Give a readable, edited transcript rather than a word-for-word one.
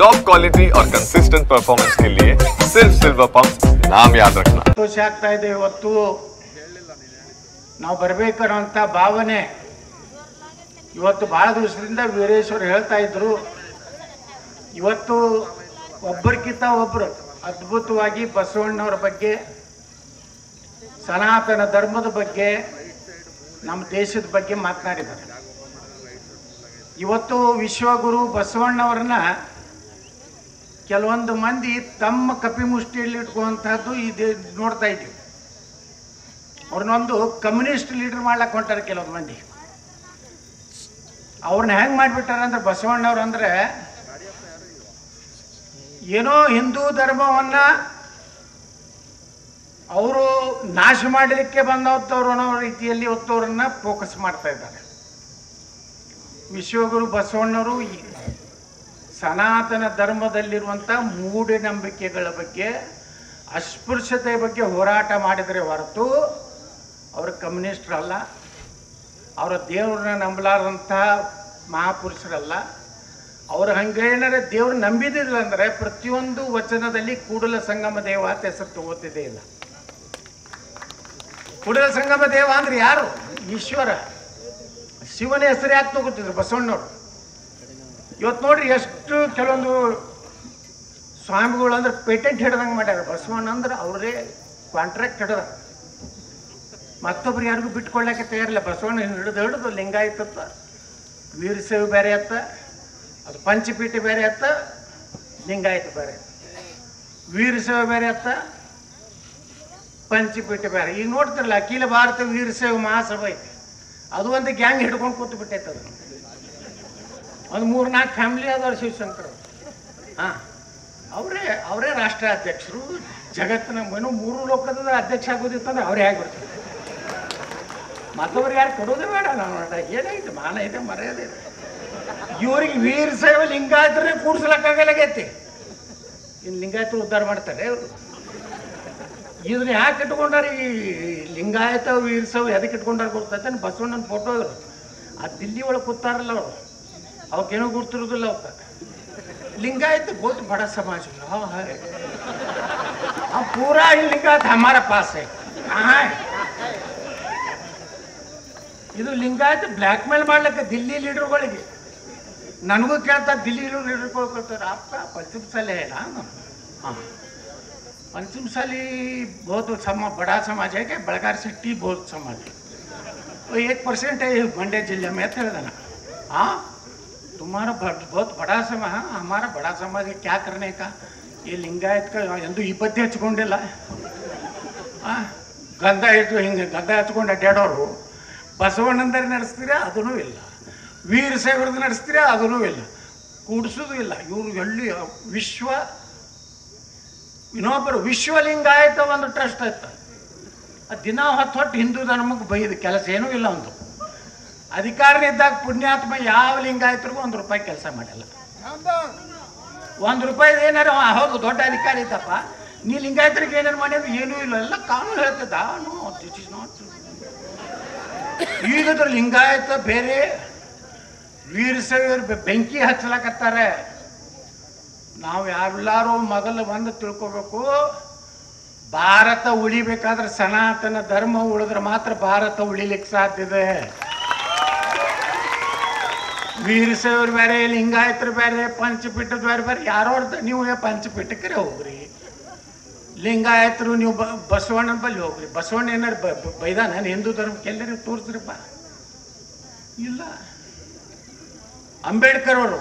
Top quality और consistent performance के लिए सिर्फ सिल्वर पंप नाम याद रखना। ಸಂತೋಷ ಆಗ್ತಾ ಇದೆ ಇವತ್ತು ನಾವು ಬರಬೇಕನ್ನುವಂತ ಭಾವನೆ ಇವತ್ತು ಬಹಳ ದಿವಸದಿಂದ ವೀರೇಶ್ವರ ಹೇಳ್ತಾ ಇದ್ರು. ಇವತ್ತು ಒಬ್ಬರಿಗಿಂತ ಒಬ್ಬರು ಅದ್ಭುತವಾಗಿ ಬಸವಣ್ಣವರ ಬಗ್ಗೆ, ಸನಾತನ ಧರ್ಮದ ಬಗ್ಗೆ, ನಮ್ಮ ದೇಶದ ಬಗ್ಗೆ ಮಾತನಾಡಿದ್ದಾರೆ. ಇವತ್ತು ವಿಶ್ವಗುರು ಬಸವಣ್ಣವರನ್ನ ಕೆಲವೊಂದು ಮಂದಿ ತಮ್ಮ ಕಪಿಮುಷ್ಟಿಯಲ್ಲಿ ಇಟ್ಕೊಳ್ಳುವಂಥದ್ದು ಇದೆ ನೋಡ್ತಾ ಇದ್ದೀವಿ. ಅವ್ರನ್ನೊಂದು ಕಮ್ಯುನಿಸ್ಟ್ ಲೀಡರ್ ಮಾಡ್ಲಕ್ಕೆ ಹೊಂಟಾರೆ ಕೆಲವೊಂದು ಮಂದಿ. ಅವ್ರನ್ನ ಹೆಂಗೆ ಮಾಡಿಬಿಟ್ಟಾರೆ ಅಂದ್ರೆ ಬಸವಣ್ಣವ್ರು ಅಂದರೆ ಏನೋ ಹಿಂದೂ ಧರ್ಮವನ್ನು ಅವರು ನಾಶ ಮಾಡಲಿಕ್ಕೆ ಬಂದವ್ರು ಅನ್ನೋ ರೀತಿಯಲ್ಲಿ ಹೊತ್ತವ್ರನ್ನ ಫೋಕಸ್ ಮಾಡ್ತಾ ಇದ್ದಾರೆ. ವಿಶ್ವಗುರು ಬಸವಣ್ಣವರು ಸನಾತನ ಧರ್ಮದಲ್ಲಿರುವಂಥ ಮೂಢನಂಬಿಕೆಗಳ ಬಗ್ಗೆ, ಅಸ್ಪೃಶ್ಯತೆ ಬಗ್ಗೆ ಹೋರಾಟ ಮಾಡಿದರೆ ಹೊರತು ಅವರು ಕಮ್ಯುನಿಸ್ಟ್ರಲ್ಲ, ಅವರ ದೇವ್ರನ್ನ ನಂಬಲಾರ್ದಂಥ ಮಹಾಪುರುಷರಲ್ಲ. ಅವರು ಹಂಗೇನಾರೆ ದೇವ್ರು ನಂಬಿದಿಲ್ಲ ಅಂದರೆ ಪ್ರತಿಯೊಂದು ವಚನದಲ್ಲಿ ಕೂಡಲ ಸಂಗಮ ದೇವ ಅಂತ ಹೆಸರು ತಗೋತಿದ್ದೇ ಇಲ್ಲ. ಕೂಡಲ ಸಂಗಮ ದೇವ ಅಂದ್ರೆ ಯಾರು? ಈಶ್ವರ, ಶಿವನ ಹೆಸರು ಯಾಕೆ ತಗೋತಿದ್ರು ಬಸವಣ್ಣವರು? ಇವತ್ತು ನೋಡ್ರಿ ಎಷ್ಟು ಕೆಲವೊಂದು ಸ್ವಾಮಿಗಳು ಅಂದ್ರೆ ಪೇಟೆಂಟ್ ಹಿಡ್ದಂಗೆ ಮಾಡ್ಯಾರ. ಬಸವಣ್ಣ ಅಂದ್ರೆ ಅವರೇ ಕಾಂಟ್ರಾಕ್ಟ್ ಹಿಡ್ದ, ಮತ್ತೊಬ್ರು ಯಾರಿಗೂ ಬಿಟ್ಕೊಳ್ಳೋಕೆ ತಯಾರಿಲ್ಲ. ಬಸವಣ್ಣ ಹಿಡಿದು ಲಿಂಗಾಯತತ್ತ, ವೀರಶೈವ ಬೇರೆ ಅತ್ತ, ಅದು ಪಂಚಪೀಠ ಬೇರೆ ಅತ್ತ, ಲಿಂಗಾಯತ ಬೇರೆ, ವೀರಶೈವ ಬೇರೆ ಅತ್ತ, ಪಂಚಪೀಠ ಬೇರೆ. ಈಗ ನೋಡ್ತಿರಲ್ಲ ಅಖಿಲ ಭಾರತ ವೀರಶೈವ ಮಹಾಸಭಾ ಐತಿ, ಅದು ಒಂದು ಗ್ಯಾಂಗ್ ಹಿಡ್ಕೊಂಡು ಕೂತು ಬಿಟ್ಟೈತೆ. ಅದು ಒಂದು 3-4 ಫ್ಯಾಮಿಲಿ ಆದವ್ರು ಶಿವಶಂಕರ್. ಹಾಂ, ಅವರೇ ರಾಷ್ಟ್ರ ಅಧ್ಯಕ್ಷರು. ಜಗತ್ತಿನ ಏನೋ 3 ಲೋಕದ ಅಧ್ಯಕ್ಷ ಆಗೋದಿತ್ತಂದ್ರೆ ಅವರೇ ಆಗಿಬಿಡ್ತಾರೆ. ಮತ್ತೊಬ್ರು ಯಾರು ಕೊಡೋದೇ ಬೇಡ. ನಾವು ಏನೈತೆ, ಮಾನ ಇದೆ, ಮರ್ಯಾದೆ ಇದೆ. ಇವ್ರಿಗೆ ವೀರಶೈವ ಲಿಂಗಾಯತರೇ ಕೂಡ್ಸ್ಲಕ್ಕಾಗಲಾಗೈತಿ. ಇನ್ನು ಲಿಂಗಾಯತರು ಉದ್ಧಾರ ಮಾಡ್ತಾರೆ ಅವರು. ಇದನ್ನ ಯಾಕೆ ಇಟ್ಕೊಂಡಾರ? ಈ ಲಿಂಗಾಯತ ವೀರಶೈವ ಎದಕ್ಕೆ ಇಟ್ಕೊಂಡಾರ ಗೊತ್ತೈತೆ? ಬಸವಣ್ಣನ ಫೋಟೋ ಇವರು ಆ ದಿಲ್ಲಿ ಒಳಗೆ ಕೂತಾರಲ್ಲ ಅವರು, ಅವಕ್ಕೇನೋ ಗುರ್ತಿರೋದಿಲ್ಲ. ಅವಕ್ಕೆ लिंगायत बहुत बड़ा समाज है। हाँ है, हम पूरा ही लिंगायत हमारे पास है। कहाँ है? ಇದು ಲಿಂಗಾಯತ ಬ್ಲ್ಯಾಕ್ ಮೇಲ್ ಮಾಡ್ಲಿಕ್ಕೆ ದಿಲ್ಲಿ ಲೀಡರ್ಗಳಿಗೆ ನನಗೂ ಕೇಳ್ತಾ, ದಿಲ್ಲಿ ಲೀಡರ್ಗಳು ಕೇಳ್ತಾರೆ आपका पंचमसाली है ना? हाँ, पंचमसाली बहुत बड़ा समाज है क्या? बेलगार सिटी बहुत समाज है, वो 1% है मंड्या जिले में। ना हाँ, तुम्हारा बहुत बड़ा समाज है, हमारा बड़ा समाज है, क्या करने का? ये लिंगायत का ಎಂದು ಇಪ್ಪತ್ತಿ ಹಚ್ಕೊಂಡಿಲ್ಲ. ಗಂಧ ಇಟ್ಟು ಹಿಂಗೆ ಗಂಧ ಹಚ್ಕೊಂಡು ಅಡ್ಡಾಡೋರು ಬಸವಣ್ಣಂದರೆ ನಡೆಸ್ತೀರಾ? ಅದೂ ಇಲ್ಲ. ವೀರಶೈವರದ್ದು ನಡೆಸ್ತೀರಾ? ಅದೂ ಇಲ್ಲ. ಕೂಡಿಸೋದು ಇಲ್ಲ. ಇವರು ಎಲ್ಲಿ ಇನ್ನೊಬ್ಬರು ವಿಶ್ವಲಿಂಗಾಯತ ಒಂದು ಟ್ರಸ್ಟ್ ಆಯ್ತು. ದಿನ ಹೊತ್ತು ಹಿಂದೂ ಧರ್ಮಕ್ಕೆ ಬೈದು ಕೆಲಸ ಏನೂ ಇಲ್ಲ. ಒಂದು ಅಧಿಕಾರನಿದ್ದಾಗ ಪುಣ್ಯಾತ್ಮ ಯಾವ ಲಿಂಗಾಯತರಿಗೂ ₹1 ಕೆಲಸ ಮಾಡಿಲ್ಲ. ₹1 ಏನಾರು ಹೌದು ದೊಡ್ಡ ಅಧಿಕಾರಿ ಇದ್ದಪ್ಪ, ನೀ ಲಿಂಗಾಯತರಿಗೆ ಏನಾರು ಮಾಡಿದ್ರೆ ಏನೂ ಇಲ್ಲ, ಎಲ್ಲ ಕಾನೂನು ಹೇಳ್ತದ. No, this is not. ಈಗದ್ರ ಲಿಂಗಾಯತ ಬೇರೆ, ವೀರಶೈವರು ಬೆಂಕಿ ಹಚ್ಚಲಾಕತ್ತಾರೆ. ನಾವು ಯಾರೆಲ್ಲರೂ ಮೊದಲು ಬಂದು ತಿಳ್ಕೋಬೇಕು, ಭಾರತ ಉಳಿಬೇಕಾದ್ರೆ ಸನಾತನ ಧರ್ಮ ಉಳಿದ್ರೆ ಮಾತ್ರ ಭಾರತ ಉಳಿಲಿಕ್ಕೆ ಸಾಧ್ಯ ಇದೆ. ವೀರಶೈವರು ಬೇರೆ, ಲಿಂಗಾಯತರು ಬೇರೆ, ಪಂಚಪೀಠದ ಬೇರೆ ಬೇರೆ. ಯಾರೋ ನೀವು ಪಂಚಪೀಠಕ್ಕೆ ಹೋಗ್ರಿ, ಲಿಂಗಾಯತರು ನೀವು ಬಸವಣ್ಣ ಬಲ್ಲಿ ಹೋಗ್ರಿ. ಬಸವಣ್ಣ ಏನಾರು ಬೈದಾನ ಹಿಂದೂ ಧರ್ಮಕ್ಕೆ? ಎಲ್ಲರೂ ತೋರಿಸ್ರಿಪ್ಪ, ಇಲ್ಲ. ಅಂಬೇಡ್ಕರ್ ಅವರು